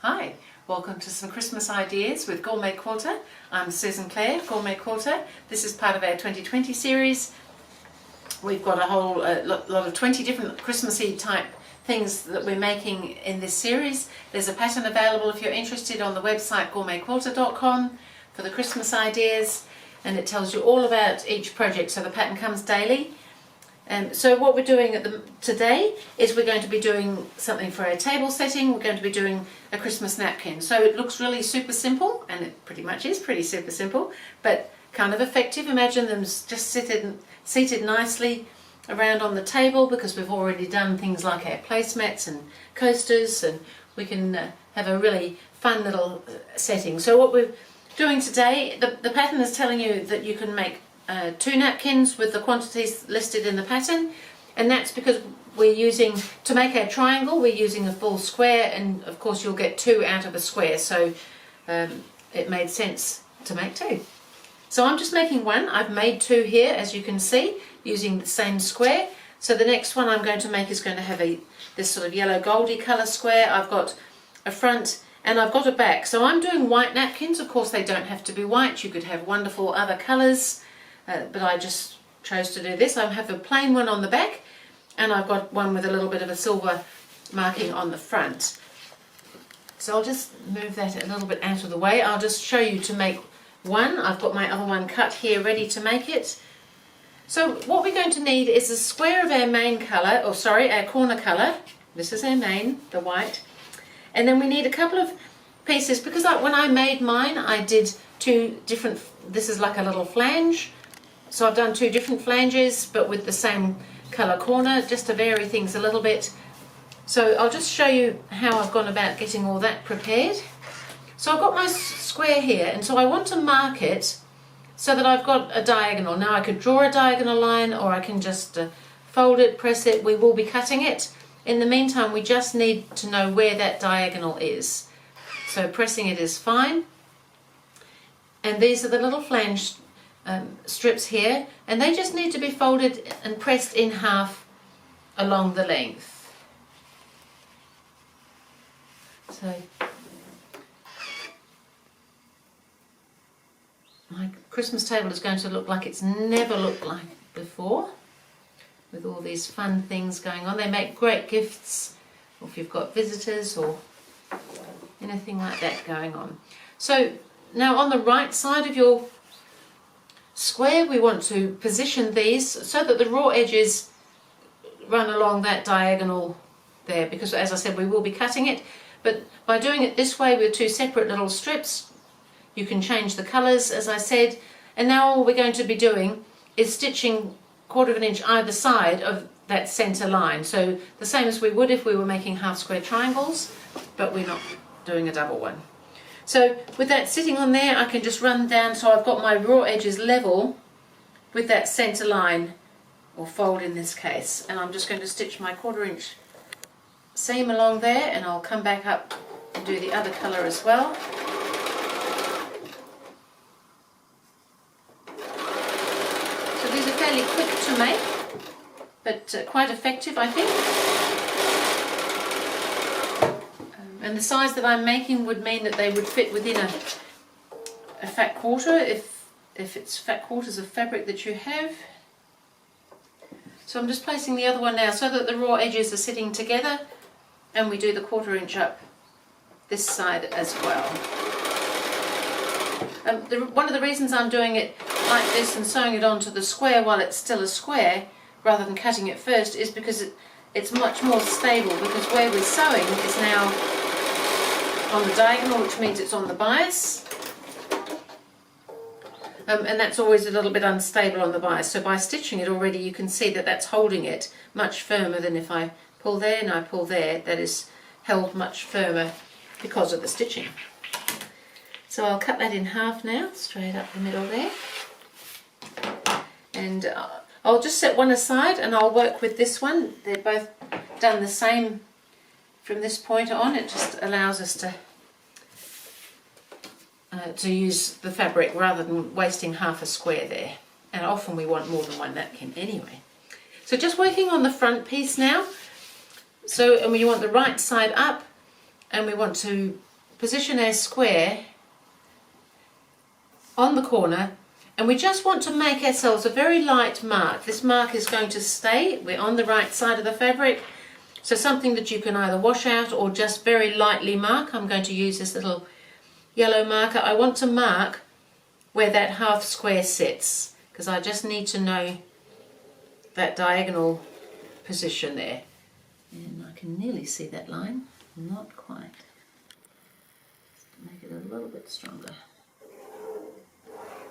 Hi, welcome to some Christmas ideas with GourmetQuilter. I'm Susan Clare, GourmetQuilter. This is part of our 2020 series. We've got a whole lot of 20 different Christmassy type things that we're making in this series. There's a pattern available if you're interested on the website GourmetQuilter.com for the Christmas ideas, and it tells you all about each project, so the pattern comes daily. So what we're doing today is we're going to be doing something for our table setting. We're going to be doing a Christmas napkin. So it looks really super simple, and it pretty much is pretty super simple, but kind of effective. Imagine them just seated nicely around on the table, because we've already done things like our placemats and coasters, and we can have a really fun little setting. So what we're doing today, the pattern is telling you that you can make 2 napkins with the quantities listed in the pattern, and that's because we're using, to make our triangle, we're using a full square, and of course you'll get 2 out of a square, so it made sense to make 2. So I'm just making 1. I've made 2 here, as you can see, using the same square. So the next one I'm going to make is going to have this sort of yellow goldy colour square. I've got a front and I've got a back. So I'm doing white napkins. Of course they don't have to be white, you could have wonderful other colours. But I just chose to do this. I have a plain one on the back, and I've got one with a little bit of a silver marking on the front. So I'll just move that a little bit out of the way. I'll just show you to make 1. I've got my other one cut here ready to make it. So what we're going to need is a square of our main colour, or sorry, our corner colour. This is our main, the white. And then we need a couple of pieces, because when I made mine I did 2 different, this is like a little flange. So I've done 2 different flanges, but with the same colour corner, just to vary things a little bit. So I'll just show you how I've gone about getting all that prepared. So I've got my square here, and so I want to mark it so that I've got a diagonal. Now I could draw a diagonal line, or I can just fold it, press it. We will be cutting it. In the meantime, we just need to know where that diagonal is. So pressing it is fine. And these are the little flange strips here, and they just need to be folded and pressed in half along the length. So my Christmas table is going to look like it's never looked like before, with all these fun things going on. They make great gifts, or if you've got visitors or anything like that going on. So now on the right side of your square, we want to position these so that the raw edges run along that diagonal there, because as I said we will be cutting it, but by doing it this way with 2 separate little strips you can change the colours, as I said. And now all we're going to be doing is stitching 1/4 of an inch either side of that centre line, so the same as we would if we were making half square triangles, but we're not doing a double one. So with that sitting on there, I can just run down, so I've got my raw edges level with that centre line, or fold in this case, and I'm just going to stitch my 1/4 inch seam along there, and I'll come back up and do the other colour as well. So these are fairly quick to make, but quite effective, I think. And the size that I'm making would mean that they would fit within a fat quarter, if it's fat quarters of fabric that you have. So I'm just placing the other one now so that the raw edges are sitting together, and we do the 1/4 inch up this side as well. One of the reasons I'm doing it like this and sewing it onto the square while it's still a square rather than cutting it first is because it's much more stable, because where we're sewing is now on the diagonal, which means it's on the bias, and that's always a little bit unstable on the bias. So by stitching it already, you can see that that's holding it much firmer than if I pull there and I pull there. That is held much firmer because of the stitching. So I'll cut that in half now, straight up the middle there, and I'll just set one aside and I'll work with this one. They're both done the same from this point on. It just allows us to use the fabric rather than wasting half a square there, and often we want more than 1 napkin anyway. So just working on the front piece now. So, and we want the right side up, and we want to position our square on the corner, and we just want to make ourselves a very light mark. This mark is going to stay, we're on the right side of the fabric, so something that you can either wash out or just very lightly mark. I'm going to use this little yellow marker. I want to mark where that half square sits, because I just need to know that diagonal position there. And I can nearly see that line, not quite. Make it a little bit stronger.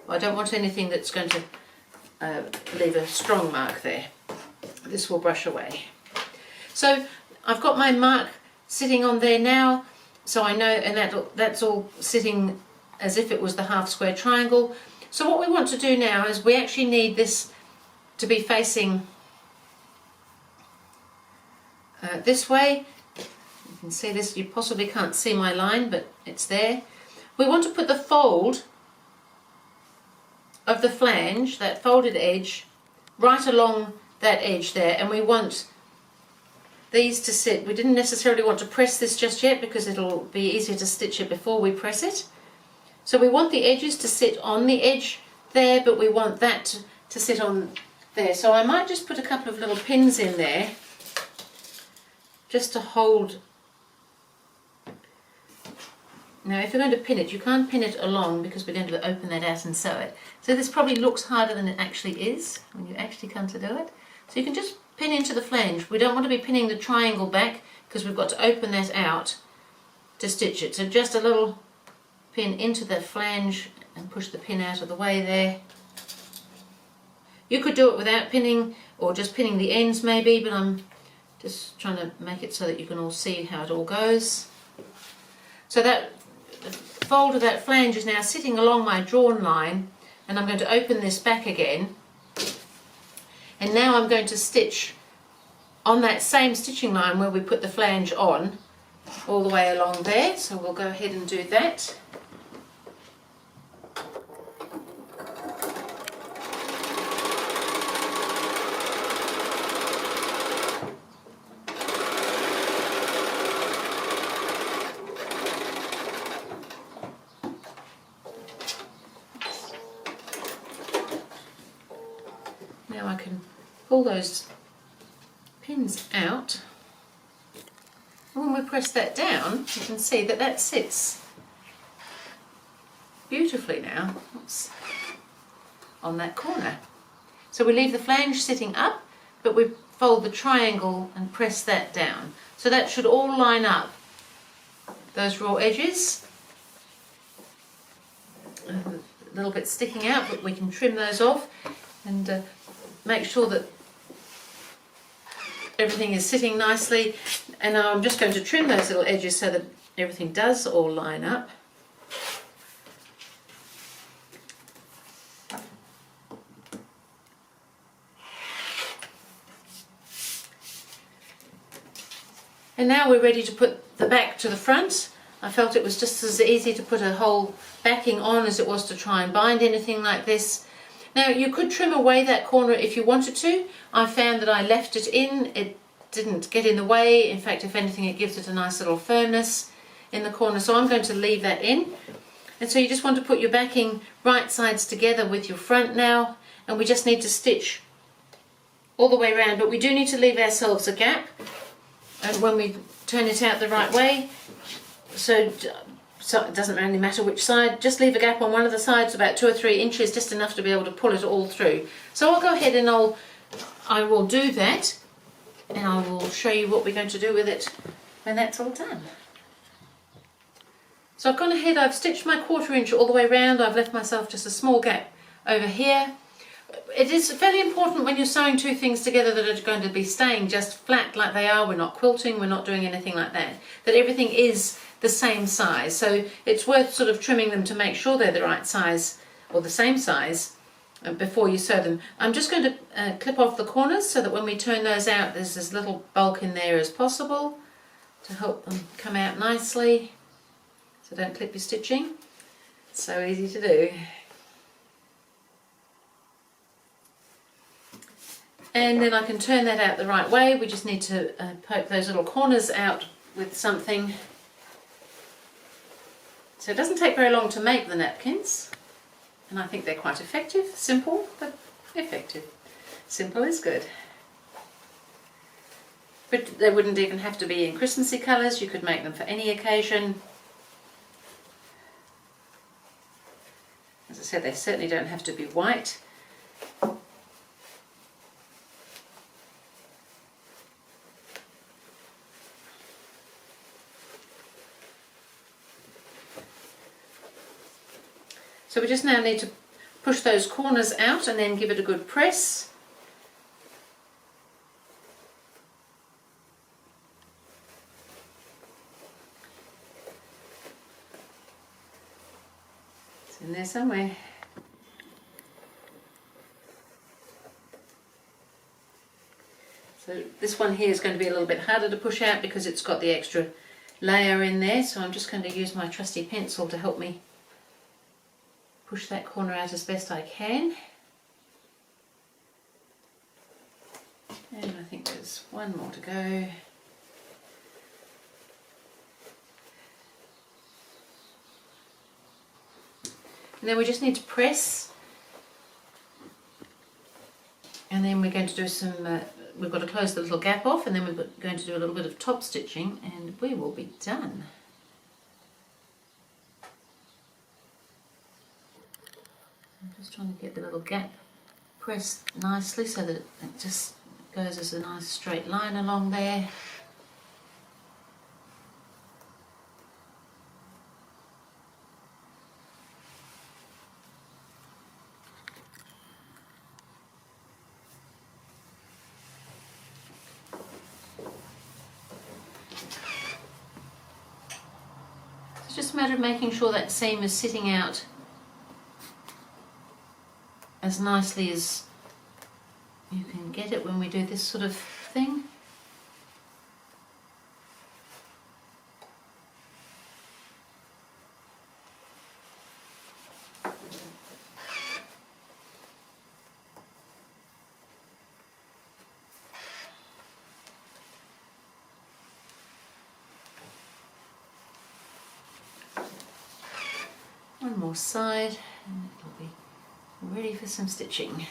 I don't want anything that's going to leave a strong mark there. This will brush away. So I've got my mark sitting on there now, so I know, and that's all sitting as if it was the half square triangle. So what we want to do now is we actually need this to be facing this way. You can see this, you possibly can't see my line, but it's there. We want to put the fold of the flange, that folded edge, right along that edge there, and we want these to sit. We didn't necessarily want to press this just yet because it'll be easier to stitch it before we press it. So we want the edges to sit on the edge there, but we want that to sit on there. So I might just put a couple of little pins in there just to hold. Now if you're going to pin it, you can't pin it along because we're going to open that out and sew it. So this probably looks harder than it actually is when you actually come to do it. So you can just pin into the flange. We don't want to be pinning the triangle back because we've got to open that out to stitch it. So just a little pin into the flange and push the pin out of the way there. You could do it without pinning or just pinning the ends maybe, but I'm just trying to make it so that you can all see how it all goes. So that fold of that flange is now sitting along my drawn line, and I'm going to open this back again, and now I'm going to stitch on that same stitching line where we put the flange on all the way along there. So we'll go ahead and do that. Now I can pull those pins out, and when we press that down you can see that that sits beautifully now on that corner. So we leave the flange sitting up, but we fold the triangle and press that down. So that should all line up, those raw edges. A little bit sticking out, but we can trim those off and make sure that everything is sitting nicely. And now I'm just going to trim those little edges so that everything does all line up. And now we're ready to put the back to the front. I felt it was just as easy to put a whole backing on as it was to try and bind anything like this. Now you could trim away that corner if you wanted to. I found that I left it in, it didn't get in the way. In fact, if anything, it gives it a nice little firmness in the corner. So I'm going to leave that in. And so you just want to put your backing right sides together with your front now, and we just need to stitch all the way around, but we do need to leave ourselves a gap, and when we turn it out the right way, so it doesn't really matter which side, just leave a gap on one of the sides about 2 or 3 inches, just enough to be able to pull it all through. So I'll go ahead and I will do that, and I will show you what we're going to do with it when that's all done. So I've gone ahead, I've stitched my 1/4 inch all the way around. I've left myself just a small gap over here. It is fairly important when you're sewing two things together that are going to be staying just flat like they are. We're not quilting, we're not doing anything like that. That everything is the same size. So it's worth sort of trimming them to make sure they're the right size or the same size before you sew them. I'm just going to clip off the corners so that when we turn those out there's as little bulk in there as possible to help them come out nicely. So don't clip your stitching. It's so easy to do. And then I can turn that out the right way. We just need to poke those little corners out with something. So it doesn't take very long to make the napkins, and I think they're quite effective. Simple, but effective. Simple is good. But they wouldn't even have to be in Christmassy colours. You could make them for any occasion. As I said, they certainly don't have to be white. So we just now need to push those corners out and then give it a good press. It's in there somewhere. So this one here is going to be a little bit harder to push out because it's got the extra layer in there, so I'm just going to use my trusty pencil to help me push that corner out as best I can. And I think there's one more to go. And then we just need to press. And then we're going to do some, we've got to close the little gap off, and then we're going to do a little bit of top stitching, and we will be done. I'm just trying to get the little gap pressed nicely so that it just goes as a nice straight line along there. It's just a matter of making sure that seam is sitting out as nicely as you can get it when we do this sort of thing. One more side and it'll be ready for some stitching.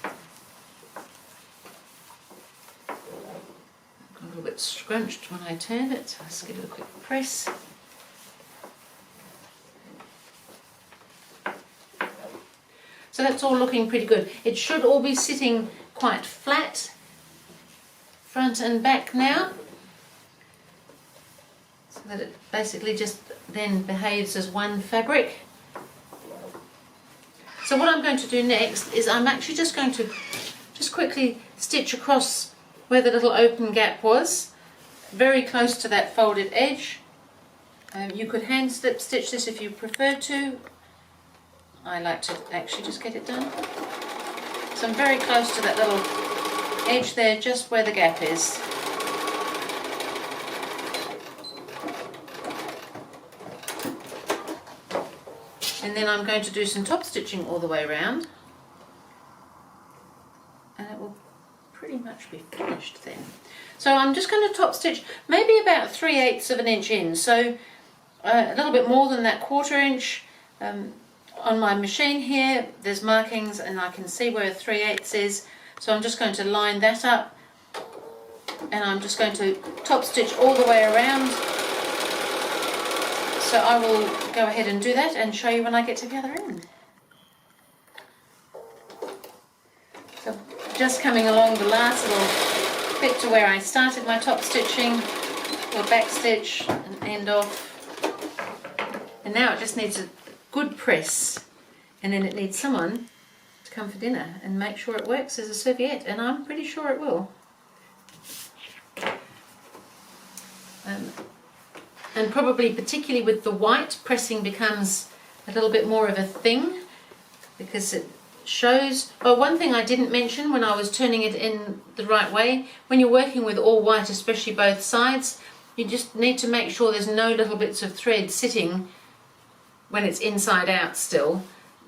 Got a little bit scrunched when I turned it, so let's give it a quick press. So that's all looking pretty good. It should all be sitting quite flat, front and back now, so that it basically just then behaves as one fabric. So what I'm going to do next is I'm actually just going to quickly stitch across where the little open gap was, very close to that folded edge. You could hand slip stitch this if you prefer to. I like to actually just get it done. So I'm very close to that little edge there, just where the gap is. And then I'm going to do some top stitching all the way around, and it will pretty much be finished then. So I'm just going to top stitch maybe about 3/8 of an inch in, so a little bit more than that 1/4 inch. On my machine here there's markings and I can see where 3/8 is, so I'm just going to line that up and I'm just going to top stitch all the way around. So I will go ahead and do that and show you when I get to the other end. So just coming along the last little bit to where I started my top stitching, or back stitch and end off, and now it just needs a good press, and then it needs someone to come for dinner and make sure it works as a serviette, and I'm pretty sure it will. And probably particularly with the white, pressing becomes a little bit more of a thing because it shows. Oh, one thing I didn't mention when I was turning it in the right way, when you're working with all white, especially both sides, you just need to make sure there's no little bits of thread sitting when it's inside out still,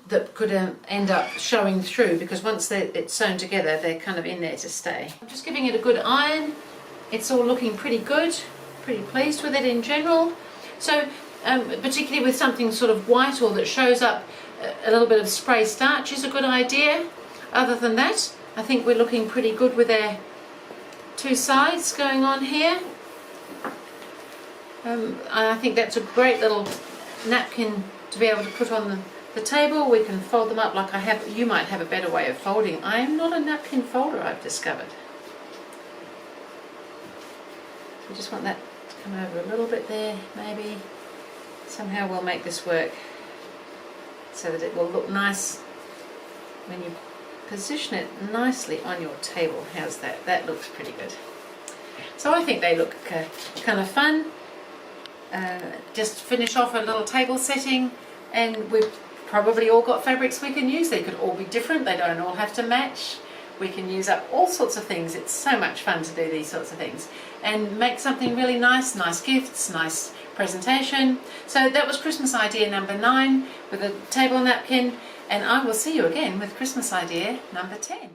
that could end up showing through, because once it's sewn together they're kind of in there to stay. I'm just giving it a good iron. It's all looking pretty good, pretty pleased with it in general. So particularly with something sort of white or that shows up a little bit of spray starch is a good idea. Other than that, I think we're looking pretty good with our two sides going on here. I think that's a great little napkin to be able to put on the table. We can fold them up like I have. You might have a better way of folding. I am not a napkin folder, I've discovered. We just want that to come over a little bit there, maybe. Somehow we'll make this work so that it will look nice when you position it nicely on your table. How's that? That looks pretty good. So I think they look kind of fun. Just finish off a little table setting, and we've probably all got fabrics we can use. They could all be different, they don't all have to match. We can use up all sorts of things. It's so much fun to do these sorts of things and make something really nice, nice gifts, nice presentation. So that was Christmas idea number 9 with a table napkin, and I will see you again with Christmas idea number 10.